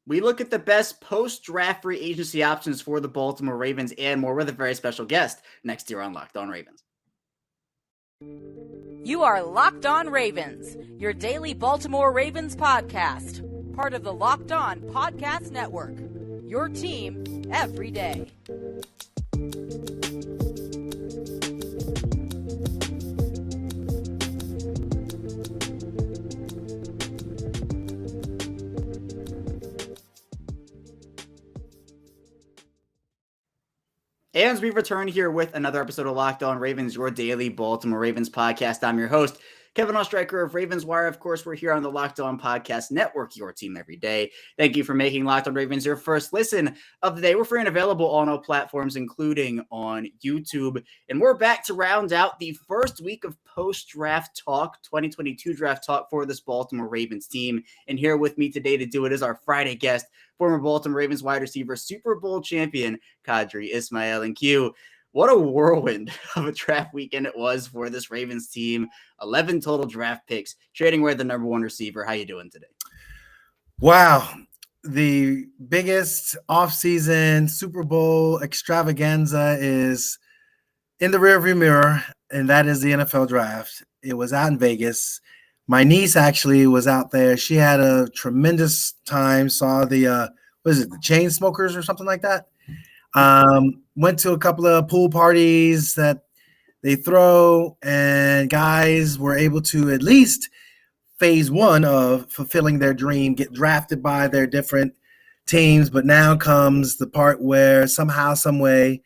We look at the best post-draft free agency options for the Baltimore Ravens and more with a very special guest next year on Locked On Ravens. You are Locked On Ravens, your daily Baltimore Ravens podcast, part of the Locked On Podcast Network, your team every day. And we return here with another episode of Locked On Ravens, your daily Baltimore Ravens podcast. I'm your host, Kevin Ostreicher of Ravens Wire. Of course, we're here on the Locked On Podcast Network, your team every day. Thank you for making Locked On Ravens your first listen of the day. We're free and available on all platforms, including on YouTube. And we're back to round out the first week of post-draft talk, 2022 draft talk for this Baltimore Ravens team. And here with me today to do it is our Friday guest, former Baltimore Ravens wide receiver, Super Bowl champion, Qadry Ismail. And Q, what a whirlwind of a draft weekend it was for this Ravens team. 11 total draft picks, trading away the number one receiver. How you doing today? Wow. The biggest offseason Super Bowl extravaganza is in the rearview mirror, and that is the NFL draft. It was out in Vegas. My niece actually was out there. She had a tremendous time, saw the, the chain smokers or something like that. Went to a couple of pool parties that they throw, and guys were able to at least phase one of fulfilling their dream, get drafted by their different teams. But now comes the part where somehow, some way,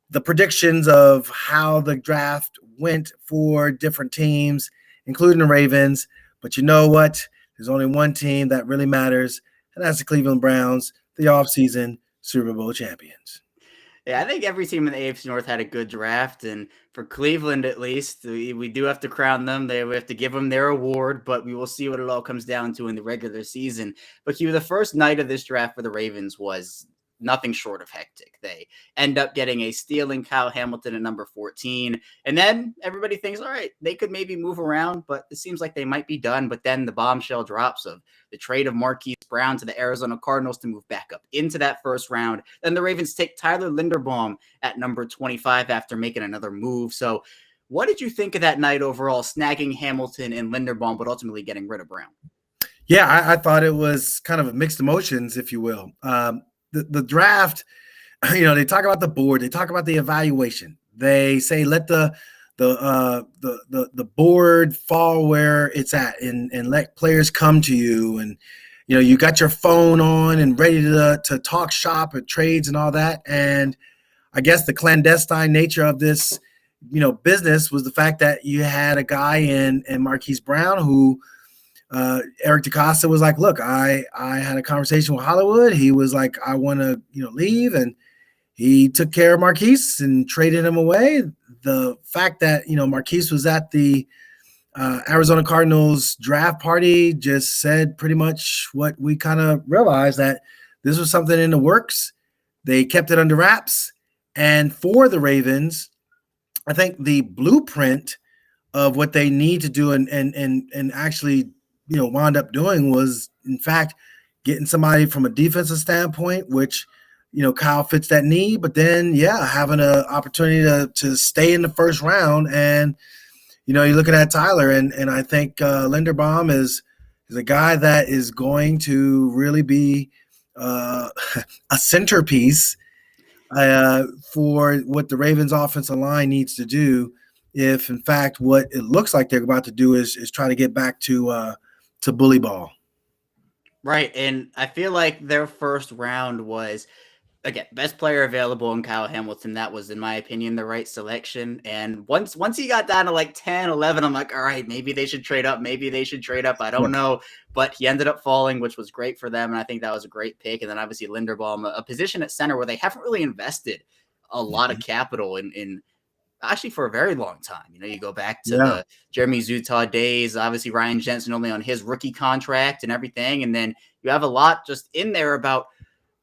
the predictions of how the draft went for different teams, including the Ravens. But you know what? There's only one team that really matters, and that's the Cleveland Browns, the offseason Super Bowl champions. Yeah, I think every team in the AFC North had a good draft, and for Cleveland at least, we do have to crown them. We have to give them their award, but we will see what it all comes down to in the regular season. But Hugh, the first night of this draft for the Ravens was nothing short of hectic. They end up getting a steal in Kyle Hamilton at number 14. And then everybody thinks, all right, they could maybe move around, but it seems like they might be done. But then the bombshell drops of the trade of Marquise Brown to the Arizona Cardinals to move back up into that first round. Then the Ravens take Tyler Linderbaum at number 25 after making another move. So what did you think of that night overall, snagging Hamilton and Linderbaum, but ultimately getting rid of Brown? Yeah, I thought it was kind of mixed emotions, if you will. The draft, they talk about the board, they talk about the evaluation. They say let the board fall where it's at, and let players come to you. And you got your phone on and ready to talk shop and trades and all that. And I guess the clandestine nature of this business was the fact that you had a guy in Marquise Brown who. Eric DeCosta was like, look, I had a conversation with Hollywood. He was like, I want to, leave. And he took care of Marquise and traded him away. The fact that, Marquise was at the Arizona Cardinals draft party just said pretty much what we kind of realized, that this was something in the works. They kept it under wraps. And for the Ravens, I think the blueprint of what they need to do and actually wound up doing was, in fact, getting somebody from a defensive standpoint, which, Kyle fits that need, but then, having an opportunity to stay in the first round. And, you're looking at Tyler, and I think Linderbaum is a guy that is going to really be a centerpiece for what the Ravens offensive line needs to do. If, in fact, what it looks like they're about to do is try to get back to bully ball. Right. And I feel like their first round was, again, best player available in Kyle Hamilton. That was, in my opinion, the right selection. And once he got down to like 10, 11, I'm like, all right, maybe they should trade up. I don't know. But he ended up falling, which was great for them. And I think that was a great pick. And then obviously Linderbaum, a position at center where they haven't really invested a lot of capital in actually for a very long time. You go back to the Jeremy Zutaw days, obviously Ryan Jensen only on his rookie contract and everything. And then you have a lot just in there about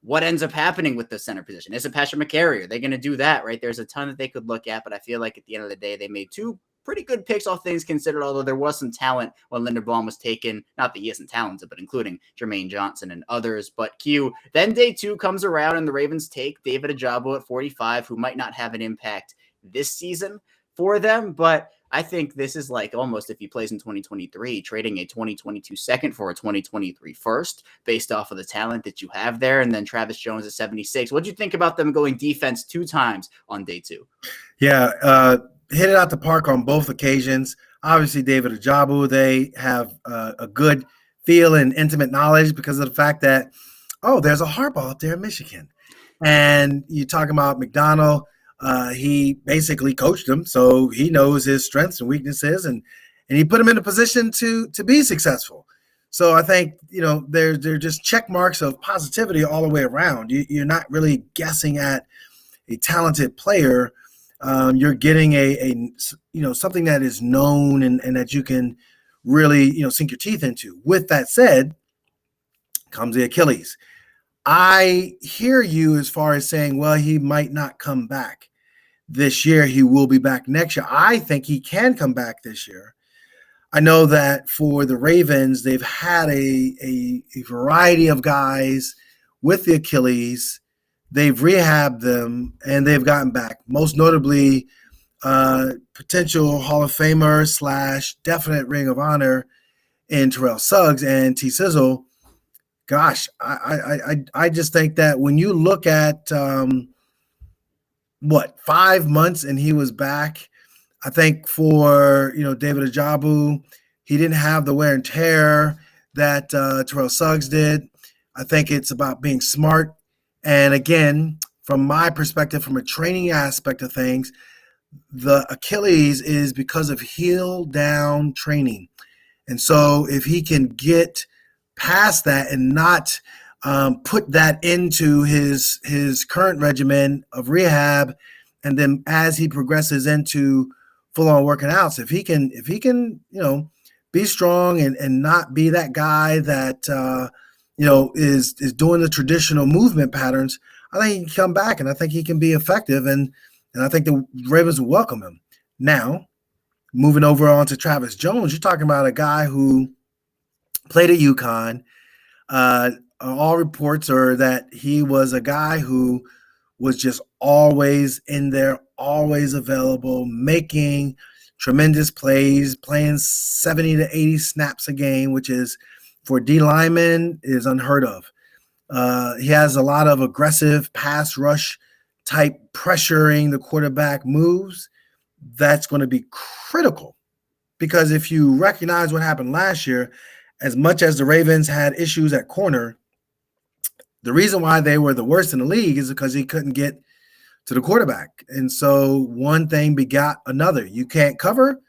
what ends up happening with the center position. Is it Patrick McCary? Are they going to do that, right? There's a ton that they could look at, but I feel like at the end of the day, they made two pretty good picks, all things considered, although there was some talent when Linderbaum was taken. Not that he isn't talented, but including Jermaine Johnson and others. But Q, then day 2 comes around and the Ravens take David Ojabo at 45, who might not have an impact this season for them, but I think this is like almost, if he plays in 2023, trading a 2022 second for a 2023 first based off of the talent that you have there. And then Travis Jones at 76. What do you think about them going defense 2 times on day 2? Yeah, hit it out the park on both occasions. Obviously, David Ojabo, they have a good feel and intimate knowledge because of the fact that, there's a hardball up there in Michigan. And you're talking about McDonald. He basically coached him, so he knows his strengths and weaknesses, and he put him in a position to be successful. So I think, they're just check marks of positivity all the way around. You're not really guessing at a talented player. You're getting a something that is known and that you can really, sink your teeth into. With that said, comes the Achilles. I hear you as far as saying, well, he might not come back this year. He will be back next year. I think he can come back this year. I know that for the Ravens, they've had a variety of guys with the Achilles. They've rehabbed them, and they've gotten back. Most notably, potential Hall of Famer / definite Ring of Honor in Terrell Suggs and T. Sizzle. Gosh, I just think that when you look at 5 months and he was back, I think for David Ojabo, he didn't have the wear and tear that Terrell Suggs did. I think it's about being smart. And again, from my perspective, from a training aspect of things, the Achilles is because of heel down training. And so if he can get past that and not put that into his current regimen of rehab, and then as he progresses into full-on working outs, if he can be strong and not be that guy that is doing the traditional movement patterns, I think he can come back, and I think he can be effective, and I think the Ravens will welcome him. Now, moving over on to Travis Jones, you're talking about a guy who played at UConn. All reports are that he was a guy who was just always in there, always available, making tremendous plays, playing 70 to 80 snaps a game, which is for D lineman is unheard of. He has a lot of aggressive pass rush type pressuring the quarterback moves. That's going to be critical because if you recognize what happened last year, as much as the Ravens had issues at corner, the reason why they were the worst in the league is because he couldn't get to the quarterback. And so one thing begot another. You can't cover,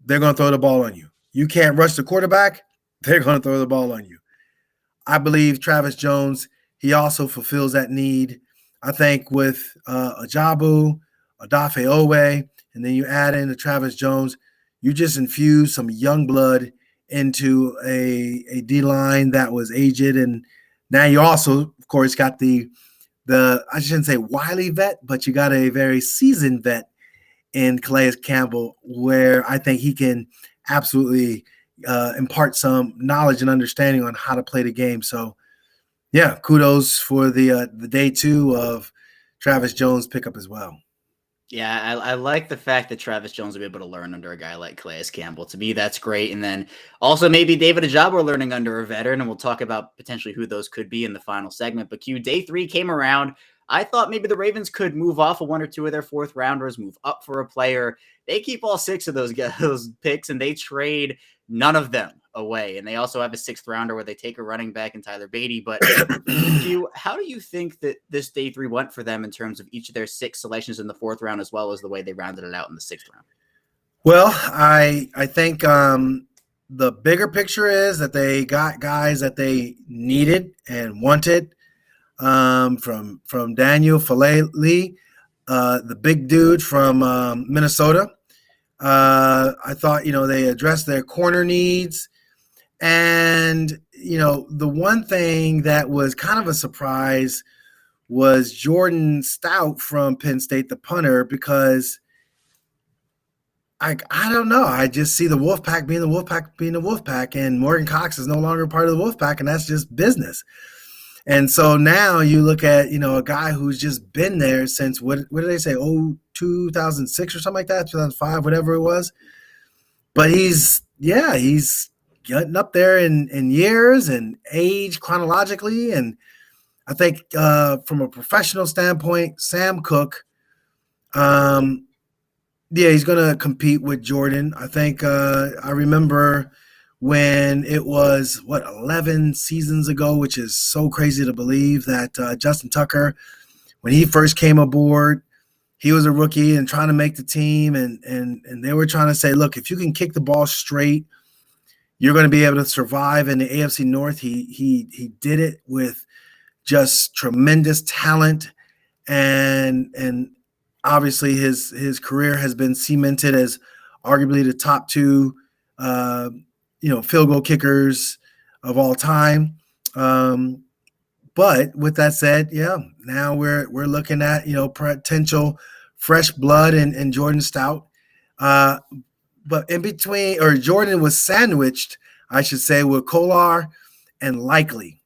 they're going to throw the ball on you. You can't rush the quarterback, they're going to throw the ball on you. I believe Travis Jones, he also fulfills that need. I think with Ojabo, Odafe Owe, and then you add in the Travis Jones, you just infuse some young blood into a D-line that was aged. And now you also, of course, got the I shouldn't say wily vet, but you got a very seasoned vet in Calais Campbell, where I think he can absolutely impart some knowledge and understanding on how to play the game. So, yeah, kudos for the day 2 of Travis Jones pickup as well. Yeah, I like the fact that Travis Jones will be able to learn under a guy like Calais Campbell. To me, that's great. And then also maybe David Ojabo learning under a veteran, and we'll talk about potentially who those could be in the final segment. But Q, day 3 came around. I thought maybe the Ravens could move off of 1 or 2 of their 4th rounders, move up for a player. They keep all 6 of those picks, and they trade none of them away. And they also have a 6th rounder where they take a running back in Tyler Beatty. But Q, how do you think that this day 3 went for them in terms of each of their 6 selections in the 4th round, as well as the way they rounded it out in the 6th round? Well, I think the bigger picture is that they got guys that they needed and wanted. From Daniel Falele, the big dude from Minnesota. I thought, they addressed their corner needs. And, the one thing that was kind of a surprise was Jordan Stout from Penn State, the punter, because I don't know. I just see the Wolfpack being the Wolfpack being the Wolfpack, and Morgan Cox is no longer part of the Wolfpack, and that's just business. And so now you look at, a guy who's just been there since what did they say? 2006 or something like that, 2005, whatever it was. But he's getting up there in years and age chronologically. And I think from a professional standpoint, Sam Cook, he's going to compete with Jordan. I think I remember when it was, 11 seasons ago, which is so crazy to believe, that Justin Tucker, when he first came aboard, he was a rookie and trying to make the team, and they were trying to say, look, if you can kick the ball straight, you're going to be able to survive in the AFC North. He did it with just tremendous talent, and obviously his career has been cemented as arguably the top two field goal kickers of all time. But with that said, now we're looking at, potential fresh blood in Jordan Stout. But in between, or Jordan was sandwiched, I should say, with Kolar and Likely.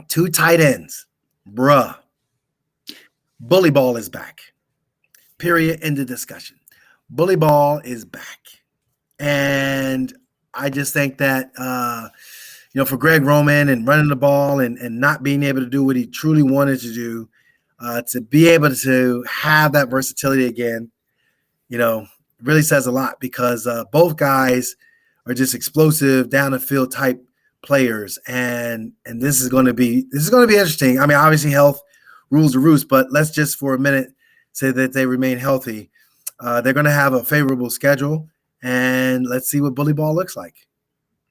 2 tight ends. Bruh. Bully ball is back. Period. End of discussion. Bully ball is back. And I just think that, for Greg Roman and running the ball and not being able to do what he truly wanted to do, to be able to have that versatility again, really says a lot, because both guys are just explosive down the field type players, and this is going to be interesting. I mean, obviously health rules the roost, but let's just for a minute say that they remain healthy. They're going to have a favorable schedule, and let's see what bully ball looks like.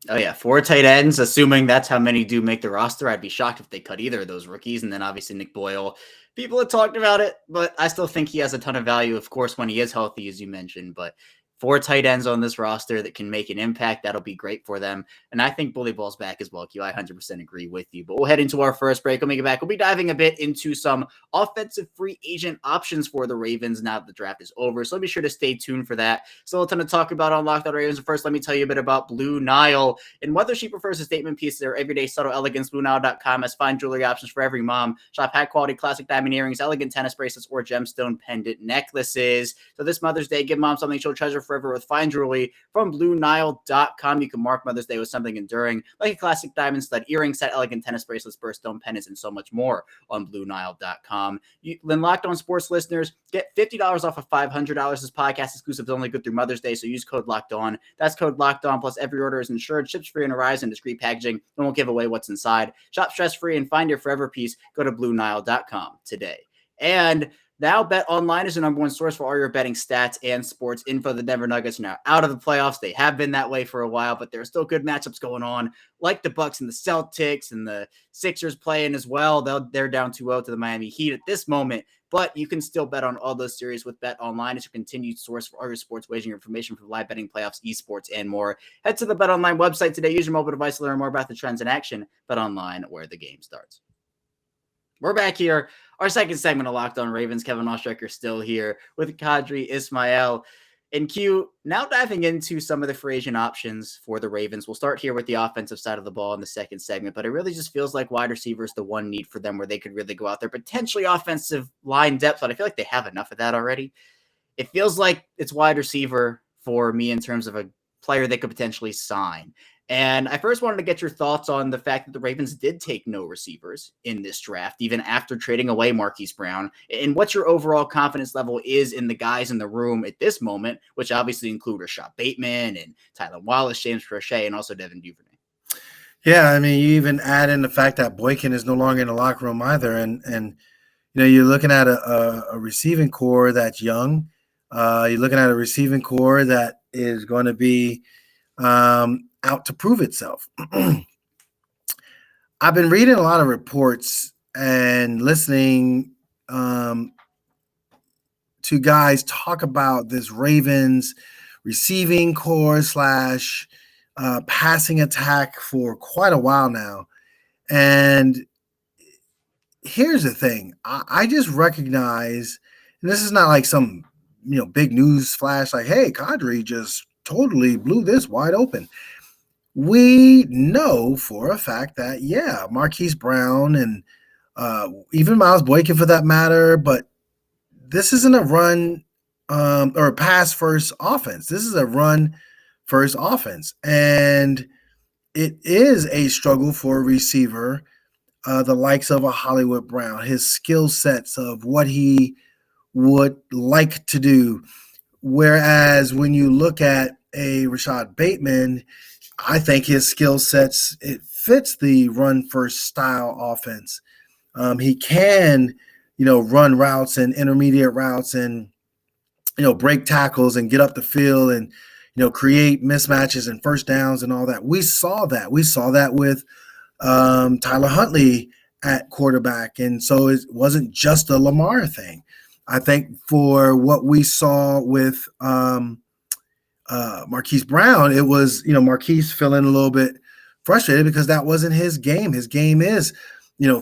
Oh, yeah, 4 tight ends, assuming that's how many do make the roster. I'd be shocked if they cut either of those rookies. And then obviously Nick Boyle. People have talked about it, but I still think he has a ton of value, of course, when he is healthy, as you mentioned. But 4 tight ends on this roster that can make an impact, that'll be great for them. And I think bully ball's back as well, Q. I 100% agree with you. But we'll head into our first break. When we get back, we'll be diving a bit into some offensive free agent options for the Ravens now that the draft is over. So be sure to stay tuned for that. Still a ton to talk about on Locked On Ravens. First, let me tell you a bit about Blue Nile and whether she prefers a statement piece to their everyday subtle elegance. BlueNile.com has fine jewelry options for every mom. Shop high-quality classic diamond earrings, elegant tennis bracelets, or gemstone pendant necklaces. So this Mother's Day, give mom something she'll treasure forever with fine jewelry from BlueNile.com. You can mark Mother's Day with something enduring, like a classic diamond stud earring set, elegant tennis bracelets, birthstone pendants, and so much more on BlueNile.com. Then Locked On Sports listeners get $50 off of $500. This podcast exclusive is only good through Mother's Day, so use code Locked On. That's code Locked On, plus every order is insured, ships free, and arrives in discreet packaging. And won't give away what's inside. Shop stress-free and find your forever piece. Go to BlueNile.com today. And now BetOnline is the number one source for all your betting stats and sports info. The Denver Nuggets are now out of the playoffs. They have been that way for a while, but there are still good matchups going on, like the Bucks and the Celtics, and the Sixers playing as well. They're down 2-0 to the Miami Heat at this moment, but you can still bet on all those series with BetOnline. It's your continued source for all your sports wagering information for live betting, playoffs, esports, and more. Head to the BetOnline website today. Use your mobile device to learn more about the trends in action. BetOnline, where the game starts. We're back here. Our second segment of Locked On Ravens. Kevin Ostreicher still here with Qadry Ismail. And Q, now diving into some of the free agent options for the Ravens. We'll start here with the offensive side of the ball in the second segment, but it really just feels like wide receiver is the one need for them where they could really go out there, potentially offensive line depth, but I feel like they have enough of that already. It feels like it's wide receiver for me in terms of a player they could potentially sign. And I first wanted to get your thoughts on the fact that the Ravens did take no receivers in this draft, even after trading away Marquise Brown, and what your overall confidence level is in the guys in the room at this moment, which obviously include Rashad Bateman and Tylan Wallace, James Prochet, and also Devin Duvernay. Yeah, I mean, you even add in the fact that Boykin is no longer in the locker room either, and you're looking at a receiving core that's young. You're looking at a receiving core that is going to be out to prove itself. I've been reading a lot of reports and listening to guys talk about this Ravens receiving core / passing attack for quite a while now. And here's the thing. I just recognize, and this is not like some big news flash like, hey, Qadry just totally blew this wide open. We know for a fact that, yeah, Marquise Brown and even Miles Boykin for that matter, but this isn't a run or a pass first offense. This is a run first offense. And it is a struggle for a receiver, the likes of a Hollywood Brown, his skill sets of what he would like to do. Whereas when you look at a Rashad Bateman, I think his skill sets, it fits the run first style offense. He can, run routes and intermediate routes and, break tackles and get up the field and, create mismatches and first downs and all that. We saw that. We saw that with Tyler Huntley at quarterback. And so it wasn't just a Lamar thing. I think for what we saw with Marquise Brown, it was, Marquise feeling a little bit frustrated because that wasn't his game. His game is,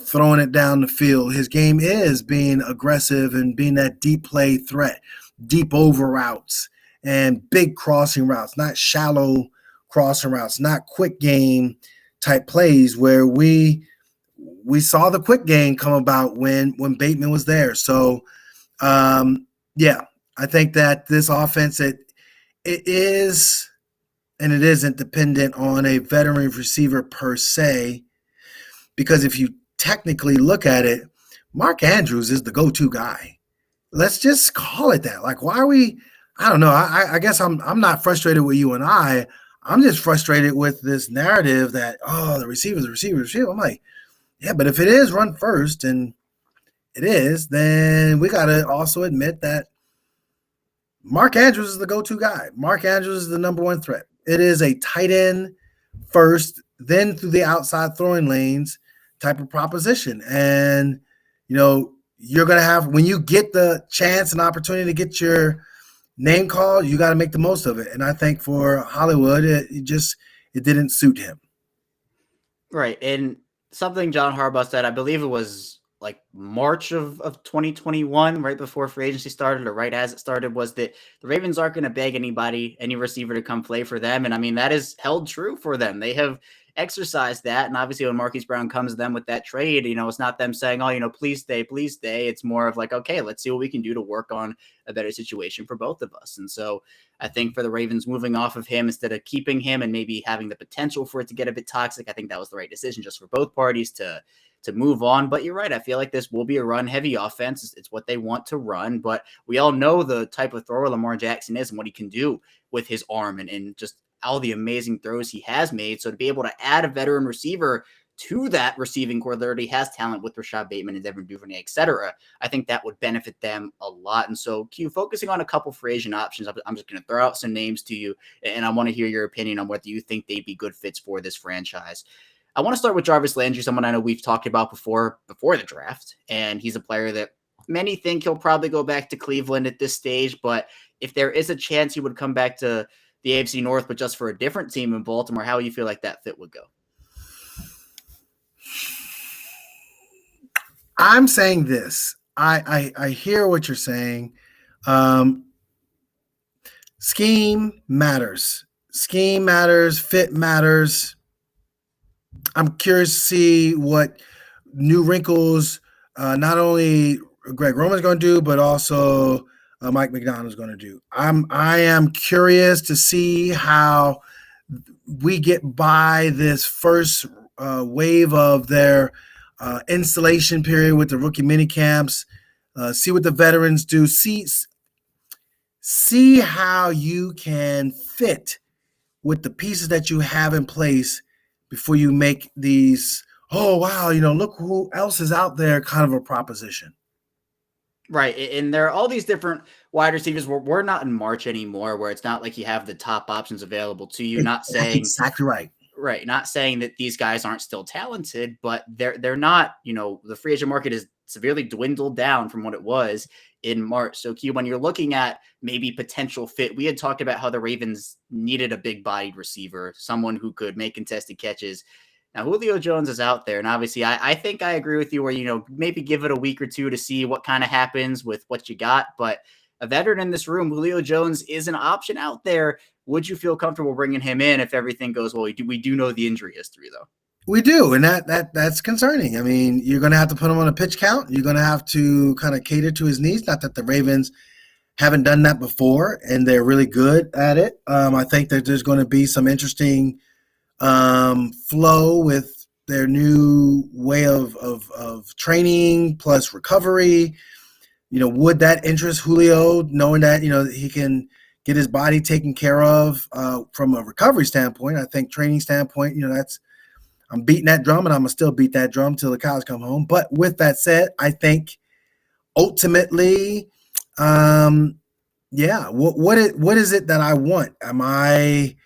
throwing it down the field. His game is being aggressive and being that deep play threat, deep over routes and big crossing routes, not shallow crossing routes, not quick game type plays where we saw the quick game come about when Bateman was there. So, yeah, I think that this offense, it is and it isn't dependent on a veteran receiver per se, because if you technically look at it, Mark Andrews is the go-to guy. Let's just call it that. Like, why are we? I don't know. I guess I'm not frustrated with you and I'm just frustrated with this narrative that, oh, the receiver. I'm like, yeah, but if it is run first and it is, then we got to also admit that Mark Andrews is the go-to guy. Mark Andrews is the number one threat. It is a tight end first, then through the outside throwing lanes type of proposition. And, you're going to have, when you get the chance and opportunity to get your name called, you got to make the most of it. And I think for Hollywood, it didn't suit him. Right. And something John Harbaugh said, I believe it was like March of 2021, right before free agency started or right as it started, was that the Ravens aren't going to beg any receiver to come play for them. And I mean, that is held true for them. They have exercised that. And obviously when Marquise Brown comes to them with that trade, it's not them saying, oh, please stay. It's more of like, okay, let's see what we can do to work on a better situation for both of us. And so I think for the Ravens moving off of him instead of keeping him and maybe having the potential for it to get a bit toxic, I think that was the right decision just for both parties to move on. But you're right. I feel like this will be a run-heavy offense. It's what they want to run. But we all know the type of thrower Lamar Jackson is and what he can do with his arm and just all the amazing throws he has made. So to be able to add a veteran receiver to that receiving core that already has talent with Rashad Bateman and Devin Duvernay, et cetera, I think that would benefit them a lot. And so, Q, focusing on a couple free agent options, I'm just going to throw out some names to you, and I want to hear your opinion on whether you think they'd be good fits for this franchise. I want to start with Jarvis Landry, someone I know we've talked about before the draft, and he's a player that many think he'll probably go back to Cleveland at this stage, but if there is a chance he would come back to the AFC North, but just for a different team in Baltimore, how do you feel like that fit would go? I'm saying this. I hear what you're saying. Scheme matters. Scheme matters. Fit matters. I'm curious to see what new wrinkles not only Greg Roman's going to do, but also Mike McDonald's going to do. I am curious to see how we get by this first wave of their installation period with the rookie mini camps. See what the veterans do. See how you can fit with the pieces that you have in place before you make these, oh, wow, look who else is out there kind of a proposition. Right. And there are all these different wide receivers. We're not in March anymore, where it's not like you have the top options available to you. Not saying exactly right. Right. Not saying that these guys aren't still talented, but they're not, the free agent market is severely dwindled down from what it was in March. So Q, when you're looking at maybe potential fit, we had talked about how the Ravens needed a big bodied receiver, someone who could make contested catches. Now, Julio Jones is out there, and obviously I think I agree with you where, maybe give it a week or two to see what kind of happens with what you got. But a veteran in this room, Julio Jones, is an option out there. Would you feel comfortable bringing him in if everything goes well? We do know the injury history, though. We do, and that's concerning. I mean, you're going to have to put him on a pitch count. You're going to have to kind of cater to his needs. Not that the Ravens haven't done that before, and they're really good at it. I think that there's going to be some interesting flow with their new way of training plus recovery. Would that interest Julio, knowing that, he can get his body taken care of from a recovery standpoint? I think training standpoint, I'm beating that drum, and I'm going to still beat that drum till the cows come home. But with that said, I think ultimately, what is it that I want? Am I,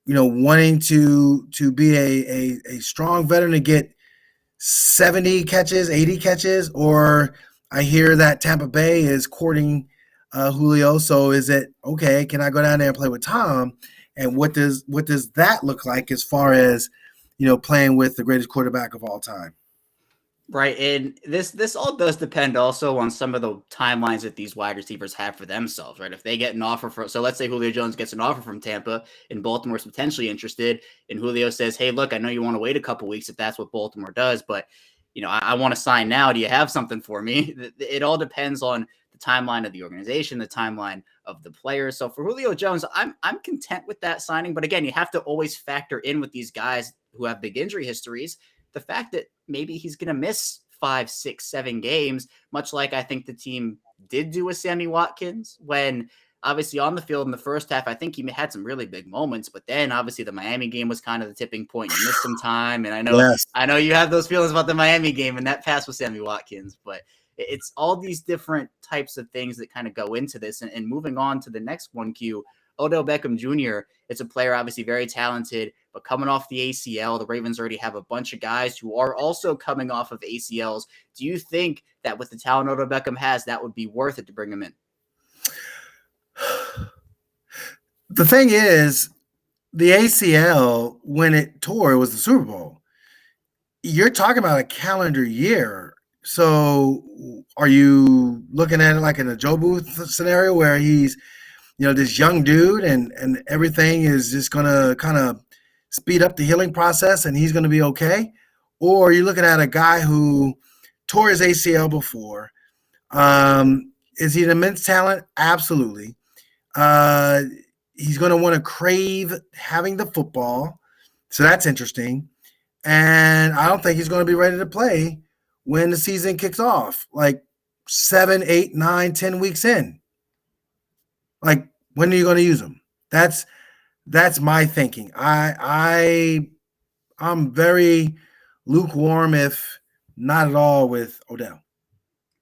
wanting to be a strong veteran to get 70 catches, 80 catches, or I hear that Tampa Bay is courting Julio. So is it, okay, can I go down there and play with Tom? And what does that look like as far as, playing with the greatest quarterback of all time? Right. And this all does depend also on some of the timelines that these wide receivers have for themselves, right? If they get an offer so let's say Julio Jones gets an offer from Tampa and Baltimore's potentially interested, and Julio says, hey, look, I know you want to wait a couple weeks if that's what Baltimore does, but I want to sign now. Do you have something for me? It all depends on the timeline of the organization, the timeline of the players. So for Julio Jones, I'm content with that signing. But again, you have to always factor in with these guys who have big injury histories, the fact that maybe he's going to miss 5, 6, 7 games, much like I think the team did do with Sammy Watkins when obviously on the field in the first half, I think he had some really big moments, but then obviously the Miami game was kind of the tipping point. You missed some time. And I know you have those feelings about the Miami game and that pass with Sammy Watkins, but it's all these different types of things that kind of go into this. And moving on to the next one, Q, Odell Beckham Jr. It's a player, obviously very talented, but coming off the ACL, the Ravens already have a bunch of guys who are also coming off of ACLs. Do you think that with the talent Odell Beckham has, that would be worth it to bring him in? The thing is, the ACL, when it tore, it was the Super Bowl. You're talking about a calendar year. So are you looking at it like in a Joe Booth scenario where he's, this young dude and everything is just going to kind of speed up the healing process and he's going to be okay? Or are you looking at a guy who tore his ACL before? Is he an immense talent? Absolutely. He's going to want to crave having the football. So that's interesting. And I don't think he's going to be ready to play when the season kicks off, like 7, 8, 9, 10 weeks in. Like, when are you going to use him? That's my thinking. I'm very lukewarm, if not at all, with Odell.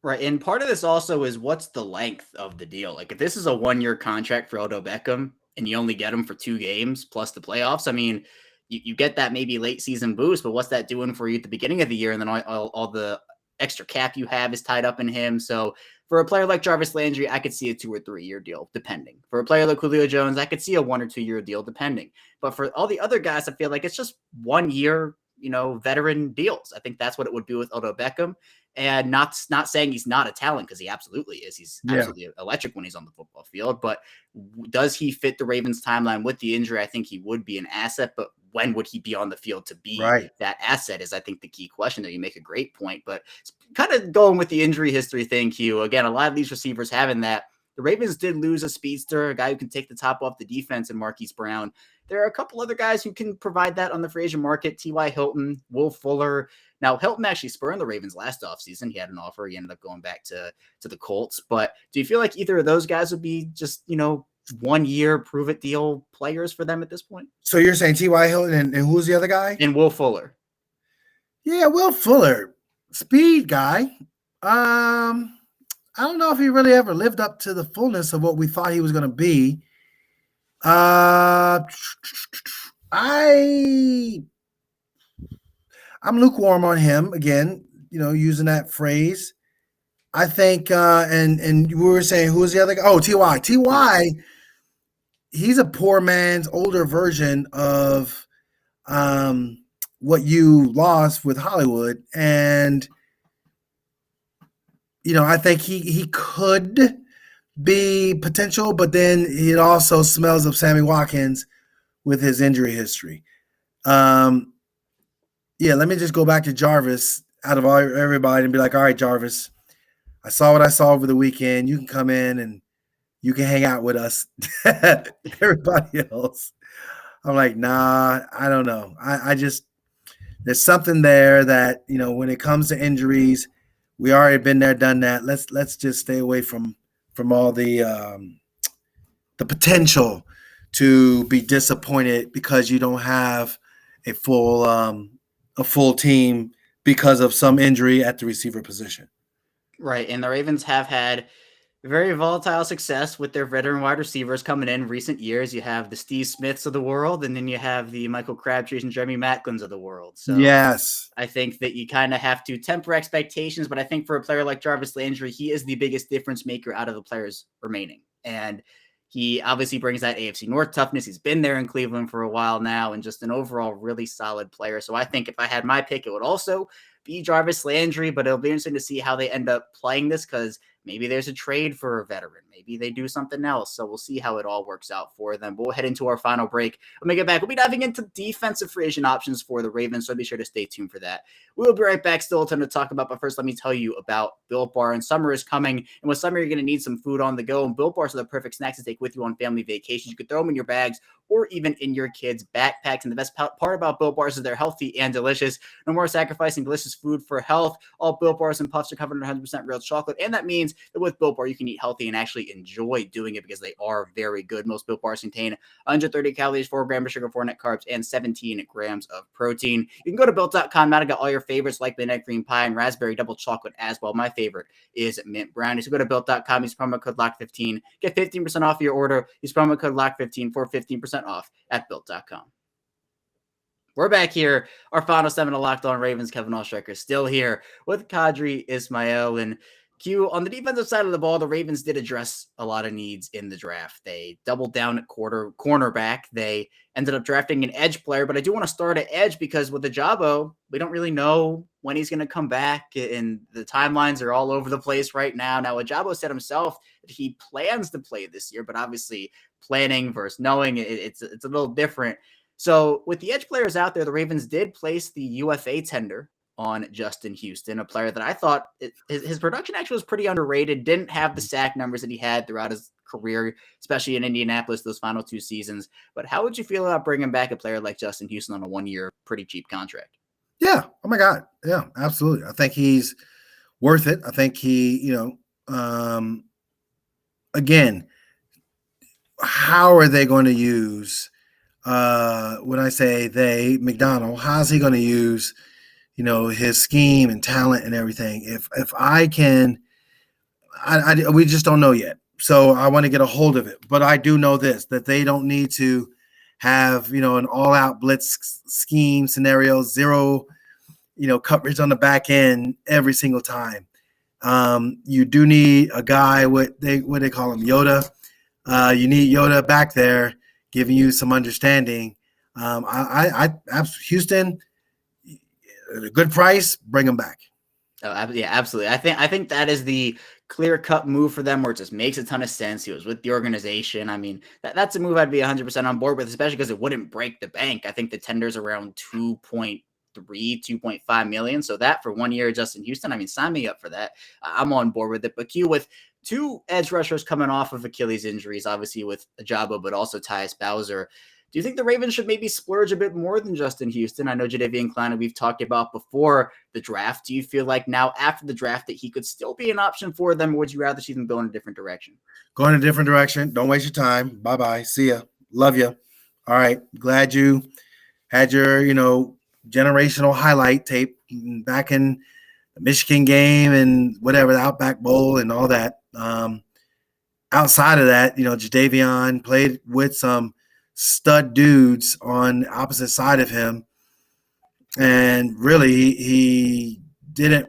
Right. And part of this also is what's the length of the deal? Like, if this is a 1-year contract for Odell Beckham and you only get him for 2 games plus the playoffs, I mean, you get that maybe late season boost, but what's that doing for you at the beginning of the year? And then all the extra cap you have is tied up in him. So for a player like Jarvis Landry, I could see a 2 or 3 year deal, depending. For a player like Julio Jones, I could see a 1 or 2 year deal, depending. But for all the other guys, I feel like it's just 1 year, veteran deals. I think that's what it would be with Odell Beckham. And not saying he's not a talent, because he absolutely is. He's absolutely electric when he's on the football field. But does he fit the Ravens' timeline with the injury? I think he would be an asset. But when would he be on the field to be that asset is, I think, the key question there. You make a great point. But kind of going with the injury history thing, Q, again, a lot of these receivers having that. The Ravens did lose a speedster, a guy who can take the top off the defense in Marquise Brown. There are a couple other guys who can provide that on the free agent market. T.Y. Hilton, Will Fuller. Now, Hilton actually spurned the Ravens last offseason. He had an offer. He ended up going back to the Colts. But do you feel like either of those guys would be just, 1 year prove-it deal players for them at this point? So you're saying T.Y. Hilton and who's the other guy? And Will Fuller. Yeah, Will Fuller. Speed guy. I don't know if he really ever lived up to the fullness of what we thought he was going to be. I'm lukewarm on him again, using that phrase. I think, and we were saying, who was the other guy? Oh, T.Y. T.Y., he's a poor man's older version of what you lost with Hollywood. And, I think he could be potential, but then it also smells of Sammy Watkins with his injury history. Let me just go back to Jarvis out of everybody and be like, all right, Jarvis, I saw what I saw over the weekend. You can come in and you can hang out with us. Everybody else, I'm like, nah, I don't know. I just, there's something there that, when it comes to injuries, we already been there, done that. Let's just stay away from all the potential to be disappointed because you don't have a full team because of some injury at the receiver position. Right, and the Ravens have had very volatile success with their veteran wide receivers coming in recent years. You have the Steve Smiths of the world, and then you have the Michael Crabtrees and Jeremy Macklins of the world. So yes, I think that you kind of have to temper expectations, but I think for a player like Jarvis Landry, he is the biggest difference maker out of the players remaining. And he obviously brings that AFC North toughness. He's been there in Cleveland for a while now and just an overall really solid player. So I think if I had my pick, it would also be Jarvis Landry, but it'll be interesting to see how they end up playing this because maybe there's a trade for a veteran. Maybe they do something else. So we'll see how it all works out for them. But we'll head into our final break. When we get back, we'll be diving into defensive free agent options for the Ravens. So be sure to stay tuned for that. We'll be right back. Still a ton to talk about. But first, let me tell you about Built Bar. And summer is coming. And with summer, you're going to need some food on the go. And Built Bars are the perfect snacks to take with you on family vacations. You could throw them in your bags or even in your kids' backpacks. And the best part about Built Bars is they're healthy and delicious. No more sacrificing delicious food for health. All Built Bars and Puffs are covered in 100% real chocolate. And that means that with Built Bar, you can eat healthy and actually enjoy doing it because they are very good. Most Built Bars contain 130 calories, 4 grams of sugar, 4 net carbs, and 17 grams of protein. You can go to Built.com now to get all your favorites like the net cream pie and raspberry double chocolate as well. My favorite is mint brownie. So go to Built.com, use promo code LOCK15, get 15% off your order. Use promo code LOCK15 for 15% off at Built.com. We're back here. Our final 7 of Locked On Ravens. Kevin Oestreicher is still here with Qadry Ismail. And Q, on the defensive side of the ball, the Ravens did address a lot of needs in the draft. They doubled down at cornerback. They ended up drafting an edge player, but I do want to start at edge because with Ajabo, we don't really know when he's going to come back, and the timelines are all over the place right now. Now, Ajabo said himself that he plans to play this year, but obviously planning versus knowing, it's a little different. So with the edge players out there, the Ravens did place the UFA tender on Justin Houston, a player that I thought his production actually was pretty underrated, didn't have the sack numbers that he had throughout his career, especially in Indianapolis those final 2 seasons. But how would you feel about bringing back a player like Justin Houston on a 1-year, pretty cheap contract? Yeah. Oh my God. Yeah, absolutely. I think he's worth it. I think he, again, how are they going to use, when I say they, McDonald, how's he going to use, his scheme and talent and everything? If I can, we just don't know yet. So I want to get a hold of it. But I do know this, that they don't need to have, an all-out blitz scheme scenario, zero, coverage on the back end every single time. You do need a guy, what they call him, Yoda. You need Yoda back there giving you some understanding. Houston, at a good price, bring him back. Oh, yeah, absolutely. I think that is the clear-cut move for them where it just makes a ton of sense. He was with the organization. I mean, that's a move I'd be 100% on board with, especially because it wouldn't break the bank. I think the tender's around 2.5 million. So that for 1 year, Justin Houston, I mean, sign me up for that. I'm on board with it. But Q, with 2 edge rushers coming off of Achilles injuries, obviously with Ajabo, but also Tyus Bowser, do you think the Ravens should maybe splurge a bit more than Justin Houston? I know Jadeveon Clowney we've talked about before the draft. Do you feel like now after the draft that he could still be an option for them, or would you rather see them go in a different direction? Go in a different direction. Don't waste your time. Bye-bye. See ya. Love you. All right. Glad you had your, generational highlight tape back in the Michigan game and whatever, the Outback Bowl and all that. Outside of that, Jadeveon played with some stud dudes on the opposite side of him. And really, he didn't,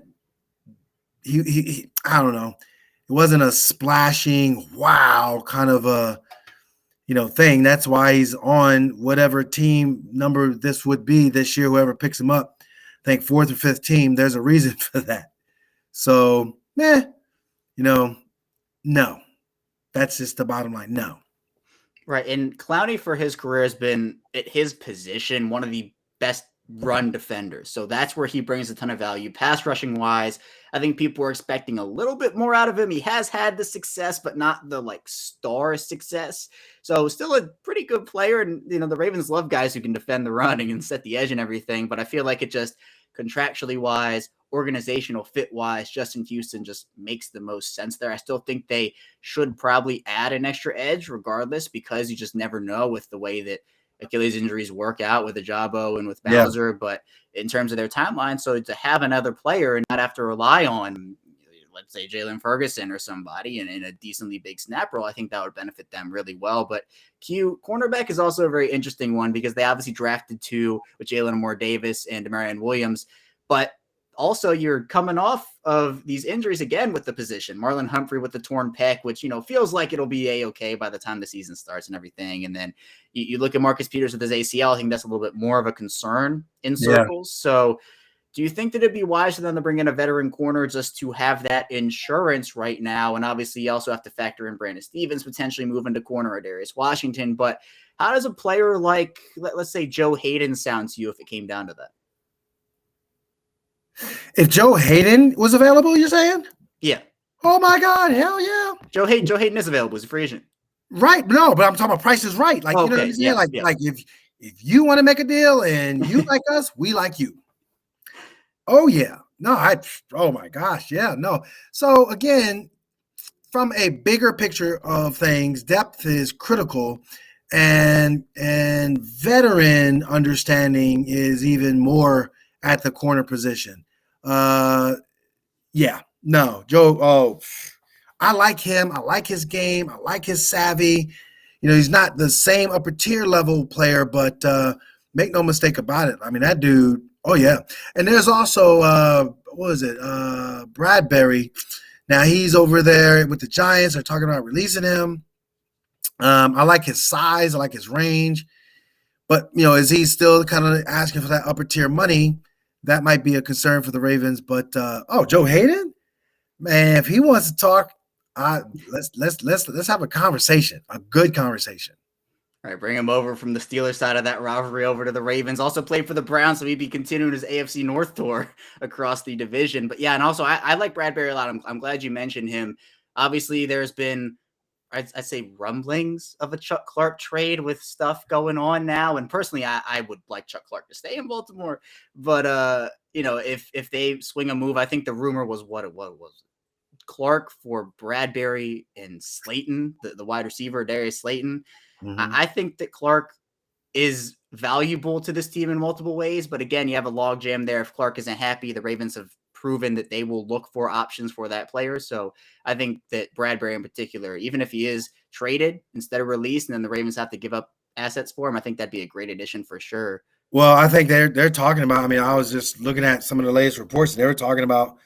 I don't know. It wasn't a splashing, wow, kind of a, thing. That's why he's on whatever team number this would be this year, whoever picks him up. I think 4th or 5th team. There's a reason for that. So, no. That's just the bottom line. No. Right. And Clowney for his career has been at his position one of the best run defenders. So that's where he brings a ton of value. Pass rushing wise, I think people were expecting a little bit more out of him. He has had the success, but not the like star success. So still a pretty good player. And, the Ravens love guys who can defend the running and set the edge and everything. But I feel like it just contractually wise, organizational fit wise, Justin Houston just makes the most sense there. I still think they should probably add an extra edge regardless, because you just never know with the way that Achilles injuries work out with Ajabo and with Bowser. Yeah. But in terms of their timeline, so to have another player and not have to rely on, let's say, Jalen Ferguson or somebody in a decently big snap role, I think that would benefit them really well. But cornerback is also a very interesting one because they obviously drafted two with Jalen Armour-Davis and Marion Williams. But also, you're coming off of these injuries again with the position. Marlon Humphrey with the torn pec, which, feels like it'll be A-okay by the time the season starts and everything. And then you look at Marcus Peters with his ACL. I think that's a little bit more of a concern in circles. Yeah. So do you think that it'd be wise for them to bring in a veteran corner just to have that insurance right now? And obviously, you also have to factor in Brandon Stevens potentially moving to corner or Darius Washington. But how does a player like, let's say, Joe Hayden sound to you if it came down to that? If Joe Hayden was available, you're saying? Yeah. Oh my God, hell yeah. Joe Hayden is available. He's a free agent. Right. No, but I'm talking about Price is Right. Like, okay. You know what I'm saying? Yeah, like if you want to make a deal and you like us, we like you. Oh yeah. No, oh my gosh. Yeah, no. So again, from a bigger picture of things, depth is critical, and veteran understanding is even more at the corner position. Yeah, no, Joe. Oh, I like him. I like his game. I like his savvy. He's not the same upper tier level player, but make no mistake about it. I mean, that dude. Oh yeah. And there's also what is it? Bradbury. Now he's over there with the Giants. They're talking about releasing him. I like his size. I like his range. But is he still kind of asking for that upper tier money? That might be a concern for the Ravens, but Joe Hayden, man, if he wants to talk, let's have a conversation, a good conversation. All right, bring him over from the Steelers side of that rivalry over to the Ravens. Also played for the Browns, so he'd be continuing his AFC North tour across the division. But yeah, and also I like Bradbury a lot. I'm glad you mentioned him. Obviously, there's been, I'd say, rumblings of a Chuck Clark trade with stuff going on now. And personally, I would like Chuck Clark to stay in Baltimore. But, if they swing a move, I think the rumor was what it was. Clark for Bradbury and Slayton, the wide receiver, Darius Slayton. Mm-hmm. I think that Clark is valuable to this team in multiple ways. But again, you have a logjam there. If Clark isn't happy, the Ravens have proven that they will look for options for that player. So I think that Bradbury in particular, even if he is traded instead of released and then the Ravens have to give up assets for him, I think that'd be a great addition for sure. Well, I think they're talking about, I mean, I was just looking at some of the latest reports. They were talking about,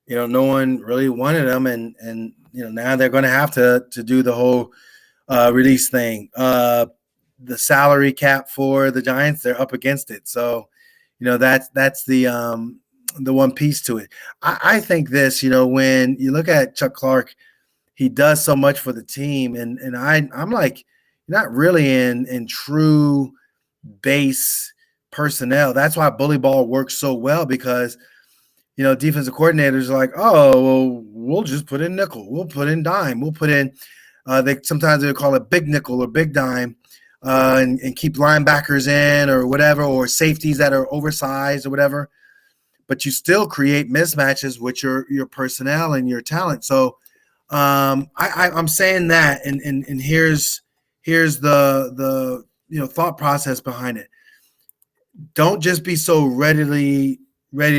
no one really wanted them. And now they're going to have to do the whole release thing. The salary cap for the Giants, they're up against it. So, that's the one piece to it. I think this, when you look at Chuck Clark, he does so much for the team. And I'm like, not really in true base personnel. That's why bully ball works so well, because, defensive coordinators are like, oh, well, we'll just put in nickel. We'll put in dime. We'll put in, sometimes they call it big nickel or big dime. And keep linebackers in or whatever, or safeties that are oversized or whatever. But you still create mismatches with your personnel and your talent. So I'm saying that, and here's the thought process behind it. Don't just be so ready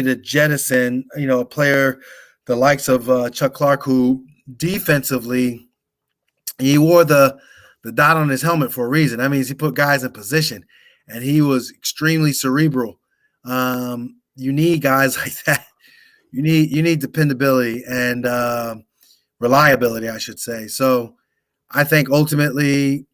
to jettison a player the likes of Chuck Clark, who defensively he wore the dot on his helmet for a reason. That means he put guys in position, and he was extremely cerebral. You need guys like that. You need dependability and reliability, I should say. So, I think ultimately,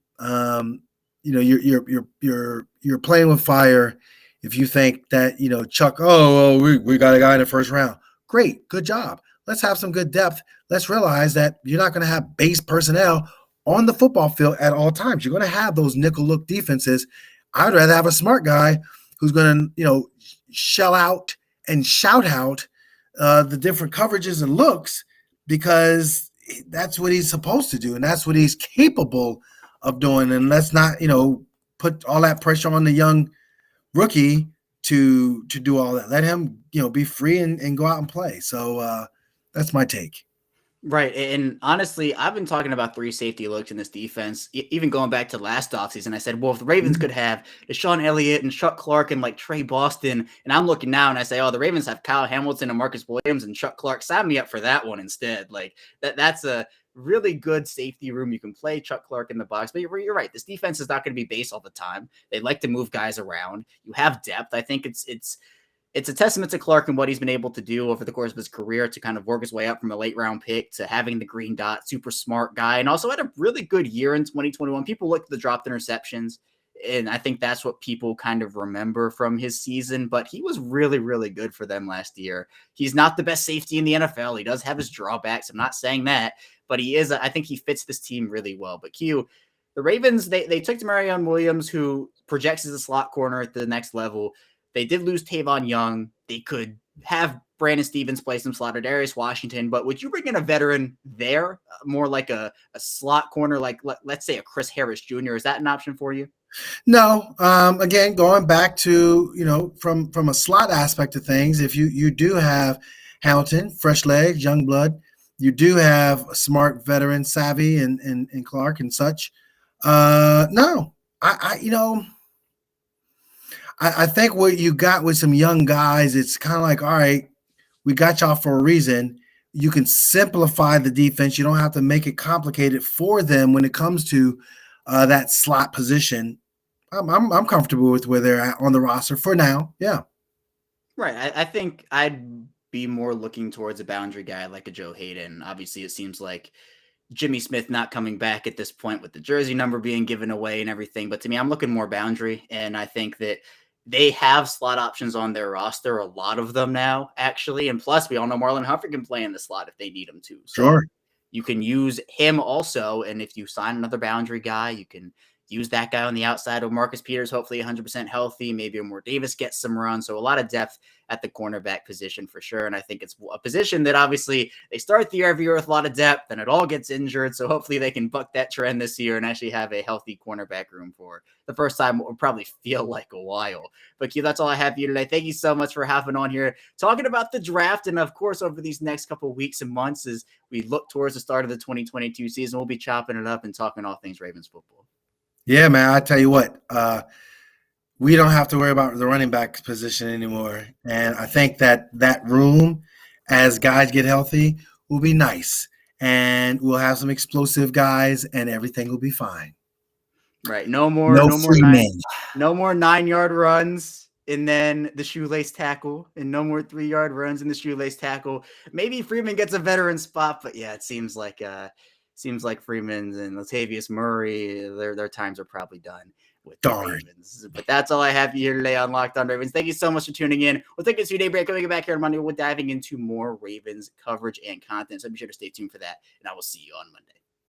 you're playing with fire if you think that Chuck. We got a guy in the first round. Great, good job. Let's have some good depth. Let's realize that you're not going to have base personnel on the football field at all times. You're going to have those nickel look defenses. I'd rather have a smart guy who's going to, shell out and shout out the different coverages and looks, because that's what he's supposed to do, and that's what he's capable of doing. And let's not, put all that pressure on the young rookie to do all that. Let him, be free and go out and play. So that's my take. Right. And honestly, I've been talking about 3 safety looks in this defense, even going back to last offseason. I said, well, if the Ravens could have Deshaun Elliott and Chuck Clark and like Trey Boston, and I'm looking now and I say, oh, the Ravens have Kyle Hamilton and Marcus Williams and Chuck Clark. Sign me up for that one instead. Like that's a really good safety room. You can play Chuck Clark in the box, but you're right. This defense is not going to be base all the time. They like to move guys around. You have depth. I think it's a testament to Clark and what he's been able to do over the course of his career to kind of work his way up from a late round pick to having the green dot, super smart guy, and also had a really good year in 2021. People look at the dropped interceptions, and I think that's what people kind of remember from his season, but he was really, really good for them last year. He's not the best safety in the NFL. He does have his drawbacks. I'm not saying that, but he is. I think he fits this team really well. But Q, the Ravens, they took to Marion Williams, who projects as a slot corner at the next level. They did lose Tavon Young. They could have Brandon Stevens play some slot or Darius Washington, but would you bring in a veteran there, more like a slot corner, like let's say a Chris Harris Jr.? Is that an option for you? No. Again, going back to, from a slot aspect of things, if you do have Hamilton, fresh legs, young blood, you do have a smart veteran, savvy and Clark and such. No, I think what you got with some young guys, it's kind of like, all right, we got y'all for a reason. You can simplify the defense. You don't have to make it complicated for them when it comes to that slot position. I'm comfortable with where they're at on the roster for now. Yeah. Right. I think I'd be more looking towards a boundary guy like a Joe Hayden. Obviously, it seems like Jimmy Smith not coming back at this point with the jersey number being given away and everything. But to me, I'm looking more boundary, and I think that they have slot options on their roster, a lot of them now, actually. And plus, we all know Marlon Humphrey can play in the slot if they need him to. So Sure. you can use him also. And if you sign another boundary guy, you can use that guy on the outside of Marcus Peters, hopefully 100% healthy. Maybe Armour-Davis gets some run. So a lot of depth at the cornerback position for sure. And I think it's a position that obviously they start the year every year with a lot of depth and it all gets injured. So hopefully they can buck that trend this year and actually have a healthy cornerback room for the first time. It will probably feel like a while. But Q, that's all I have for you today. Thank you so much for hopping on here, talking about the draft. And of course, over these next couple of weeks and months, as we look towards the start of the 2022 season, we'll be chopping it up and talking all things Ravens football. Yeah, man, I tell you what, we don't have to worry about the running back position anymore. And I think that room, as guys get healthy, will be nice. And we'll have some explosive guys and everything will be fine. Right. No more 9-yard runs and then the shoelace tackle, and no more 3-yard runs in the shoelace tackle. Maybe Freeman gets a veteran spot, but yeah, it seems like Freeman and Latavius Murray, their times are probably done with the Ravens. But that's all I have here today on Locked On Ravens. Thank you so much for tuning in. We'll take a 2-day break. Coming back here on Monday, we're diving into more Ravens coverage and content. So be sure to stay tuned for that, and I will see you on Monday.